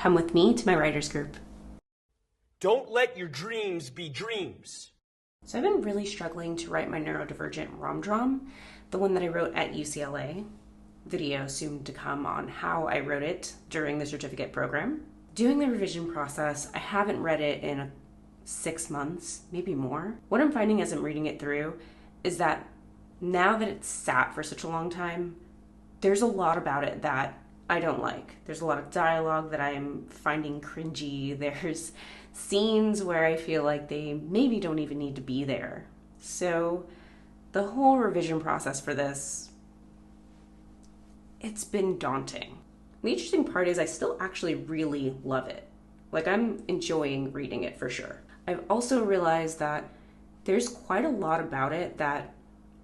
Come with me to my writers group. Don't let your dreams be dreams. So I've been really struggling to write my Neurodivergent RomCom, the one that I wrote at UCLA. Video soon to come on how I wrote it during the certificate program. Doing the revision process, I haven't read it in 6 months, maybe more. What I'm finding as I'm reading it through is that now that it's sat for such a long time, there's a lot about it that I don't like. There's a lot of dialogue that I am finding cringy. There's scenes where I feel like they maybe don't even need to be there. So the whole revision process for this, it's been daunting. The interesting part is I still actually really love it. Like, I'm enjoying reading it for sure. I've also realized that there's quite a lot about it that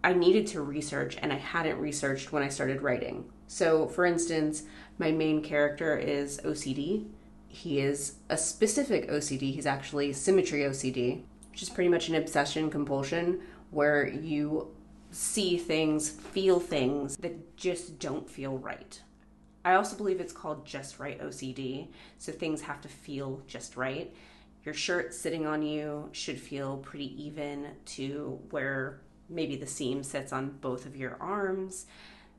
I needed to research and I hadn't researched when I started writing. So, for instance, my main character is OCD. He is a specific OCD. He's actually symmetry OCD, which is pretty much an obsession compulsion where you see things, feel things that just don't feel right. I also believe it's called just right OCD, so things have to feel just right. Your shirt sitting on you should feel pretty even to where maybe the seam sits on both of your arms.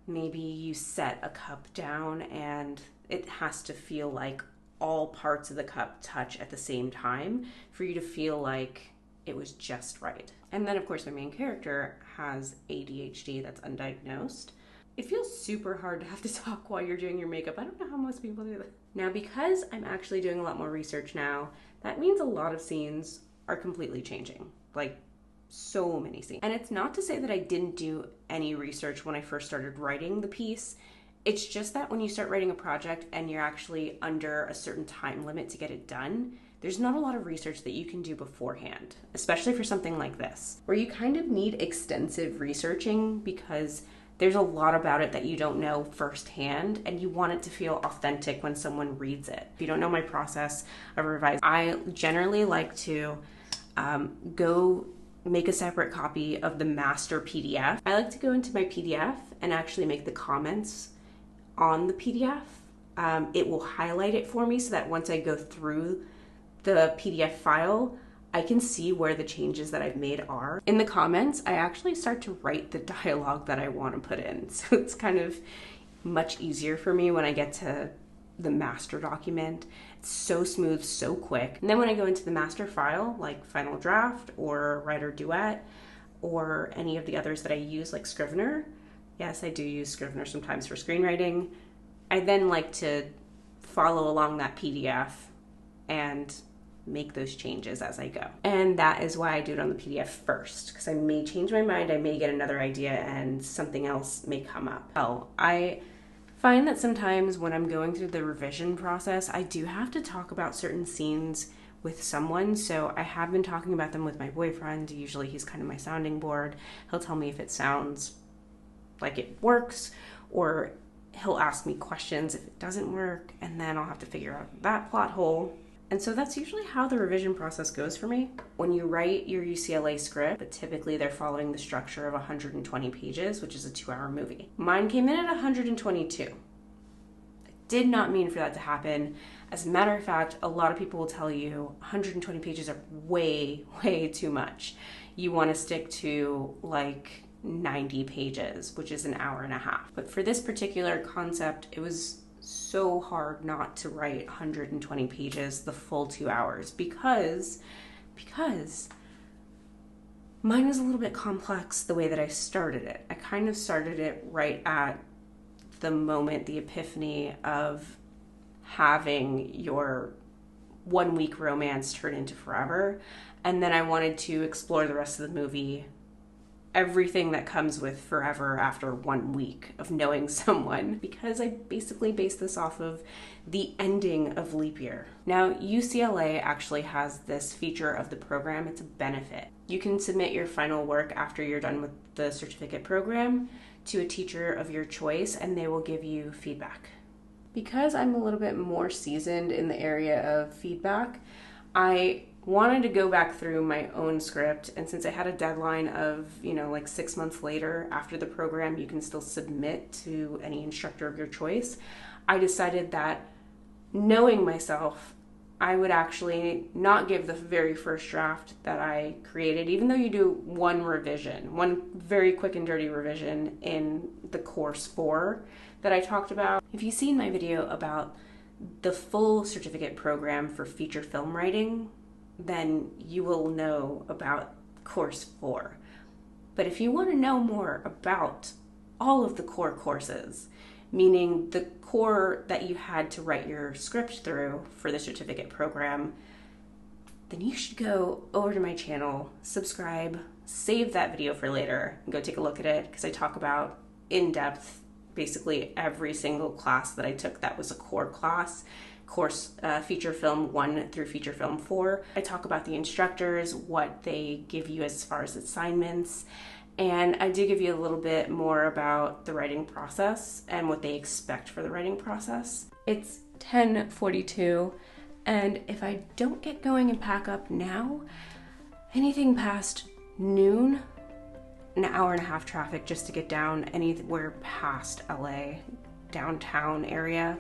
Maybe you set a cup down and it has to feel like all parts of the cup touch at the same time for you to feel like it was just right. And then, of course, my main character has ADHD that's undiagnosed. It feels super hard to have to talk while you're doing your makeup. I don't know how most people do that. Now, because I'm actually doing a lot more research now, that means a lot of scenes are completely changing. Like, so many scenes. And it's not to say that I didn't do any research when I first started writing the piece. It's just that when you start writing a project and you're actually under a certain time limit to get it done, there's not a lot of research that you can do beforehand, especially for something like this, where you kind of need extensive researching because there's a lot about it that you don't know firsthand and you want it to feel authentic when someone reads it. If you don't know my process of revising, I generally like to go make a separate copy of the master PDF. I like to go into my PDF and actually make the comments on the PDF. It will highlight it for me so that once I go through the PDF file, I can see where the changes that I've made are. In the comments, I actually start to write the dialogue that I want to put in. So it's kind of much easier for me when I get to the master document. It's so smooth, so quick. And then when I go into the master file, like Final Draft or Writer Duet, or any of the others that I use, like Scrivener. Yes, I do use Scrivener sometimes for screenwriting. I then like to follow along that PDF and make those changes as I go. And that is why I do it on the PDF first, because I may change my mind, I may get another idea and something else may come up. Well, I find that sometimes when I'm going through the revision process, I do have to talk about certain scenes with someone. So I have been talking about them with my boyfriend. Usually he's kind of my sounding board. He'll tell me if it sounds like it works, or he'll ask me questions if it doesn't work, and then I'll have to figure out that plot hole. And so that's usually how the revision process goes for me. When you write your UCLA script, but typically they're following the structure of 120 pages, which is a 2-hour movie. Mine came in at 122. I did not mean for that to happen. As a matter of fact, a lot of people will tell you 120 pages are way, way too much. You want to stick to like 90 pages, which is an hour and a half. But for this particular concept, it was so hard not to write 120 pages the full 2 hours because mine was a little bit complex the way that I started it. I kind of started it right at the moment, the epiphany of having your 1-week romance turn into forever. And then I wanted to explore the rest of the movie, everything that comes with forever after 1 week of knowing someone, because I basically based this off of the ending of Leap Year. Now, UCLA actually has this feature of the program. It's a benefit. You can submit your final work after you're done with the certificate program to a teacher of your choice, and they will give you feedback. Because I'm a little bit more seasoned in the area of feedback, I wanted to go back through my own script, and since I had a deadline of, like 6 months later after the program, you can still submit to any instructor of your choice, I decided that Knowing myself, I would actually not give the very first draft that I created, even though you do one revision, one very quick and dirty revision in the course 4 that I talked about. If you've seen my video about the full certificate program for feature film writing, then you will know about course 4. But if you want to know more about all of the core courses, meaning the core that you had to write your script through for the certificate program, then you should go over to my channel, subscribe, save that video for later, and go take a look at it, because I talk about in depth basically every single class that I took that was a core class, course feature film 1 through feature film 4. I talk about the instructors, what they give you as far as assignments, and I do give you a little bit more about the writing process and what they expect for the writing process. It's 10:42, and if I don't get going and pack up now, anything past noon, an hour and a half traffic just to get down anywhere past LA, downtown area.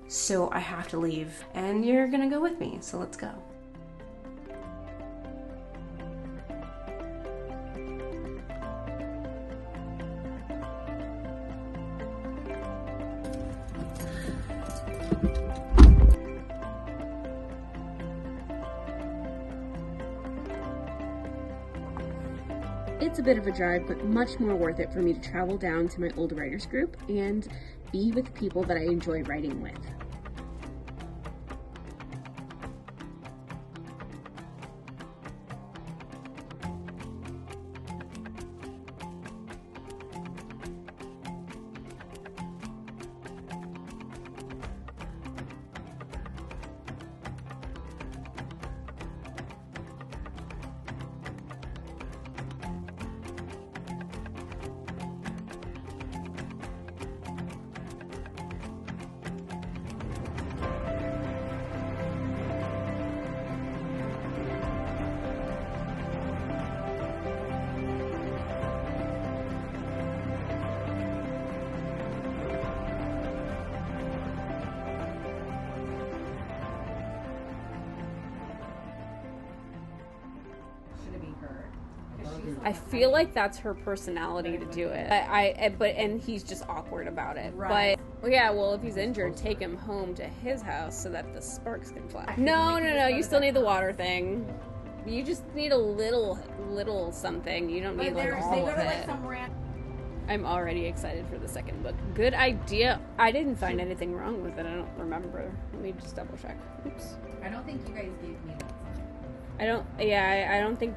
So I have to leave, and you're gonna go with me, so let's go. It's a bit of a drive, but much more worth it for me to travel down to my old writers group and be with people that I enjoy writing with. I feel like that's her personality to do it. And he's just awkward about it. Right. But yeah, well, if he's injured, take him home to his house so that the sparks can fly. No, you still need the water thing. You just need a little something. You don't need like all of it. I'm already excited for the second book. Good idea. I didn't find anything wrong with it. I don't remember. Let me just double check. Oops. I don't think you guys gave me notes on it. I don't think.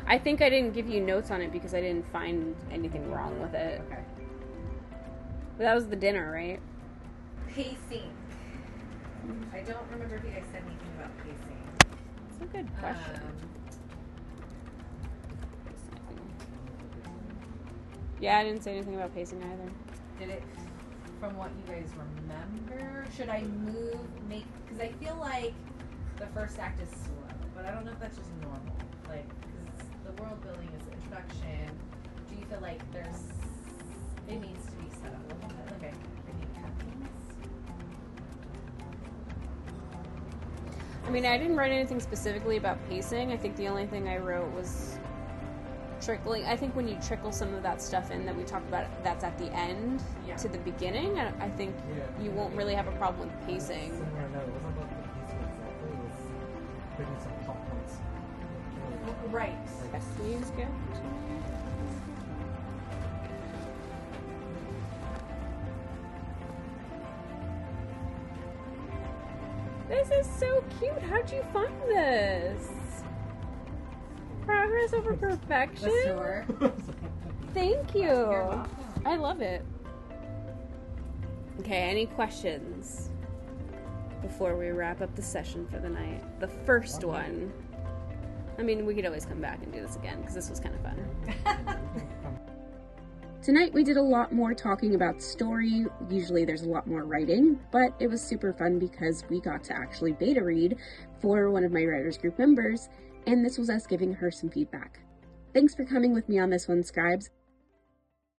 I think I didn't give you notes on it because I didn't find anything wrong with it. Okay. But that was the dinner, right? Pacing. I don't remember if you guys said anything about pacing. That's a good question. Yeah, I didn't say anything about pacing either. Did it, from what you guys remember, should I because I feel like the first act is slow, but I don't know if that's just normal. Like, because the world building is the introduction. Do you feel like it needs to be set up a little bit? Like, I need cutscenes? I mean, I didn't write anything specifically about pacing. I think the only thing I wrote was trickling. I think when you trickle some of that stuff in that we talked about, that's at the end to the beginning. I think you won't really have a problem with pacing. It wasn't about the pacing exactly. It was picking some top points. Right. Please go. This is so cute. How'd you find this? Progress over perfection? Sure. Thank you. You're welcome. I love it. Okay, any questions before we wrap up the session for the night? The first one. I mean, we could always come back and do this again because this was kind of fun. Tonight we did a lot more talking about story. Usually there's a lot more writing, but it was super fun because we got to actually beta read for one of my writers group members, and this was us giving her some feedback. Thanks for coming with me on this one, Scribes.